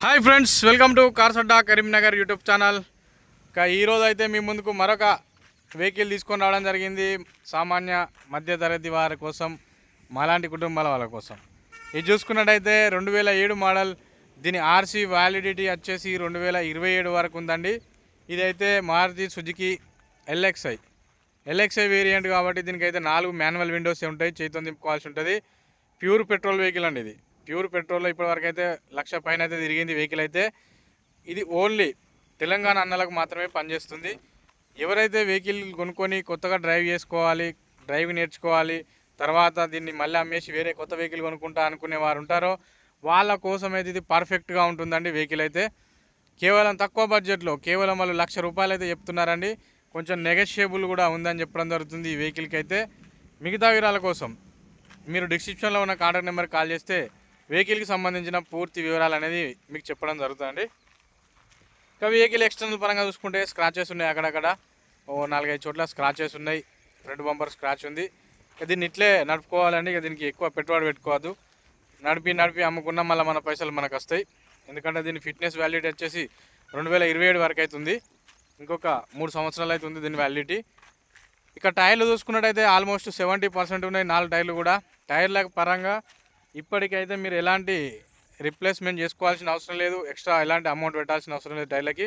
Hi friends, welcome to cars Adda Karimnagar YouTube channel. ఈరోజు అయితే మీ ముందుకు మరొక వెహికల్ తీసుకొని రావడం జరిగింది. సామాన్య మధ్యతరగతి వారి కోసం, మాలాంటి కుటుంబాల వాళ్ళ కోసం. ఇది చూసుకున్నట్టయితే 2007 మోడల్. దీని ఆర్సీ వ్యాలిడిటీ వచ్చేసి 2027 వరకు ఉందండి. ఇదైతే మారుతి సుజుకి ఎల్ఎక్స్ఐ వేరియంట్ కాబట్టి దీనికైతే 4 మాన్యువల్ విండోస్ ఉంటాయి, చేతితో తిప్పుకోవాల్సి ఉంటుంది. ప్యూర్ పెట్రోల్ వెహికల్ అండి. ఇది ప్యూర్ పెట్రోల్లో ఇప్పటివరకు అయితే 1,00,000 పైన అయితే తిరిగింది వెహికల్ అయితే. ఇది ఓన్లీ తెలంగాణ అన్నలకు మాత్రమే పనిచేస్తుంది. ఎవరైతే వెహికల్ కొనుక్కొని కొత్తగా డ్రైవ్ నేర్చుకోవాలి, తర్వాత దీన్ని మళ్ళీ అమ్మేసి వేరే కొత్త వెహికల్ కొనుక్కుంటా అనుకునే వారు ఉంటారో వాళ్ళ కోసం అయితే ఇది పర్ఫెక్ట్గా ఉంటుందండి. వెహికల్ అయితే కేవలం తక్కువ బడ్జెట్లో, కేవలం వాళ్ళు ₹1,00,000 అయితే చెప్తున్నారండి. కొంచెం నెగోషియబుల్ కూడా ఉందని చెప్పడం జరుగుతుంది ఈ వెహికల్కి అయితే. మిగతా వివరాల కోసం మీరు డిస్క్రిప్షన్లో ఉన్న కాంటాక్ట్ నెంబర్కి కాల్ చేస్తే వెహికల్కి సంబంధించిన పూర్తి వివరాలు అనేది మీకు చెప్పడం జరుగుతుందండి. ఇంకా వెహికల్ ఎక్స్టర్నల్ పరంగా చూసుకుంటే స్క్రాచెస్ ఉన్నాయి, అక్కడక్కడ 4-5 చోట్ల స్క్రాచెస్ ఉన్నాయి. ఫ్రంట్ బంపర్ స్క్రాచ్ ఉంది. దీన్ని ఇట్లే నడుపుకోవాలండి. దీనికి ఎక్కువ పెట్టుబడి పెట్టుకోవద్దు. నడిపి అమ్ముకున్నా మళ్ళీ మన పైసలు మనకు వస్తాయి. ఎందుకంటే దీని ఫిట్నెస్ వ్యాలిడిటీ వచ్చేసి 2027 వరకు అవుతుంది. ఇంకొక 3 సంవత్సరాలు అవుతుంది దీని వ్యాలిడిటీ. ఇక టైర్లు చూసుకున్నట్టయితే ఆల్మోస్ట్ 70% ఉన్నాయి, 4 టైర్లు కూడా. టైర్ల పరంగా ఇప్పటికైతే మీరు ఎలాంటి రిప్లేస్మెంట్ చేసుకోవాల్సిన అవసరం లేదు, ఎక్స్ట్రా ఎలాంటి అమౌంట్ పెట్టాల్సిన అవసరం లేదు. టైర్లకి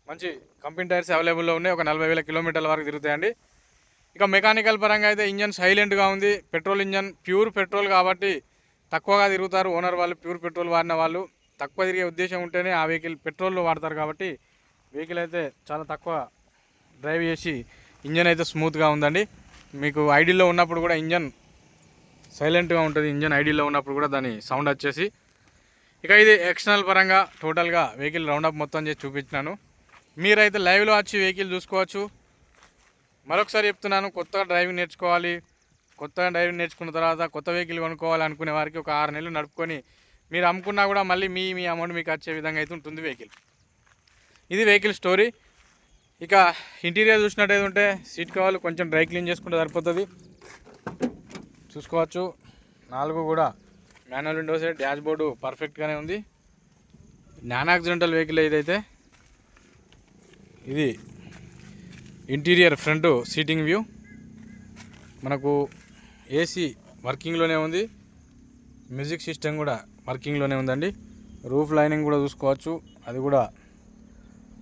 మంచి కంపెనీ టైర్స్ అవైలబుల్లో ఉన్నాయి. ఒక 40,000 కిలోమీటర్ల వరకు తిరుగుతాయండి. ఇక మెకానికల్ పరంగా అయితే ఇంజన్ సైలెంట్గా ఉంది. పెట్రోల్ ఇంజన్, ప్యూర్ పెట్రోల్ కాబట్టి తక్కువగా తిరుగుతారు. ఓనర్ వాళ్ళు ప్యూర్ పెట్రోల్ వాడిన వాళ్ళు తక్కువ తిరిగే ఉద్దేశం ఉంటేనే ఆ వెహికల్ పెట్రోల్లో వాడతారు కాబట్టి వెహికల్ అయితే చాలా తక్కువ డ్రైవ్ చేసి ఇంజన్ అయితే స్మూత్గా ఉందండి. మీకు ఐడిలో ఉన్నప్పుడు కూడా ఇంజన్ సైలెంట్గా ఉంటుంది. ఇంజన్ ఐడిలో ఉన్నప్పుడు కూడా దాని సౌండ్ వచ్చేసి. ఇక ఇది ఎక్స్టర్నల్ పరంగా టోటల్గా వెహికల్ రౌండప్ మొత్తం చేసి చూపించినాను. మీరైతే లైవ్లో వచ్చి వెహికల్ చూసుకోవచ్చు. మరొకసారి చెప్తున్నాను, కొత్తగా డ్రైవింగ్ నేర్చుకున్న తర్వాత కొత్త వెహికల్ కొనుక్కోవాలి అనుకునే వారికి ఒక 6 నెలలు నడుపుకొని మీరు అమ్ముకున్నా కూడా మళ్ళీ మీ అమౌంట్ మీకు వచ్చే విధంగా అయితే ఉంటుంది వెహికల్. ఇది వెహికల్ స్టోరీ. ఇక ఇంటీరియర్ చూసినట్టయితే ఉంటే సీట్ కవర్లు కొంచెం డ్రై క్లీన్ చేసుకుంటే సరిపోతుంది. చూసుకోవచ్చు, 4 కూడా మాన్యువల్ విండోస్. డాష్ బోర్డు పర్ఫెక్ట్గానే ఉంది. నాన్ యాక్సిడెంటల్ వెహికల్ ఇదైతే. ఇది ఇంటీరియర్ ఫ్రంట్ సీటింగ్ వ్యూ. మనకు ఏసీ వర్కింగ్లోనే ఉంది, మ్యూజిక్ సిస్టమ్ కూడా వర్కింగ్లోనే ఉందండి. రూఫ్ లైనింగ్ కూడా చూసుకోవచ్చు, అది కూడా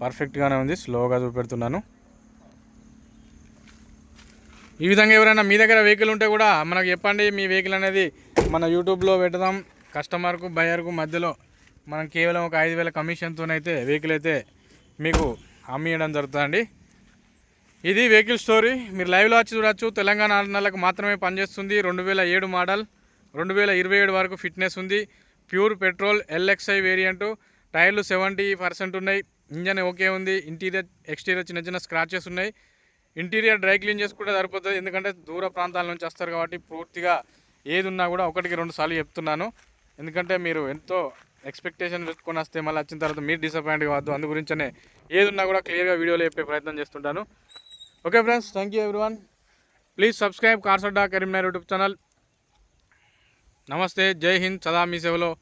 పర్ఫెక్ట్గానే ఉంది. స్లోగా చూపెడుతున్నాను. ఈ విధంగా ఎవరైనా మీ దగ్గర వెహికల్ ఉంటే కూడా మనకు చెప్పండి. మీ వెహికల్ అనేది మన యూట్యూబ్లో పెడదాం. కస్టమర్కు బయర్కు మధ్యలో మనం కేవలం ఒక 5,000 కమిషన్తోనైతే వెహికల్ అయితే మీకు అమ్మియడం జరుగుతుందండి. ఇది వెహికల్ స్టోరీ. మీరు లైవ్లో వచ్చి చూడవచ్చు. తెలంగాణ నెలకు మాత్రమే పనిచేస్తుంది. 2007 మోడల్, 2027 వరకు ఫిట్నెస్ ఉంది. Pure petrol LXi variant. టైర్లు 70% ఉన్నాయి. ఇంజన్ ఓకే ఉంది. ఇంటీరియర్ ఎక్స్టీరియర్ చిన్న స్క్రాచెస్ ఉన్నాయి. ఇంటీరియర్ డ్రై క్లీన్ చేసుకుంటే సరిపోతుంది. ఎందుకంటే దూర ప్రాంతాల నుంచి వస్తారు కాబట్టి పూర్తిగా ఏది ఉన్నా కూడా 1-2 సార్లు చెప్తున్నాను. ఎందుకంటే మీరు ఎంతో ఎక్స్పెక్టేషన్ పెట్టుకొని వస్తే మళ్ళీ వచ్చిన తర్వాత మీరు డిసప్పాయింట్ కావద్దు. అందు గురించనే ఏది ఉన్నా కూడా క్లియర్గా వీడియోలో చెప్పే ప్రయత్నం చేస్తుంటాను. Okay friends, thank you everyone. Please subscribe cars Adda Karimnagar YouTube channel. నమస్తే, జై హింద్, సదా మీ సేవలో.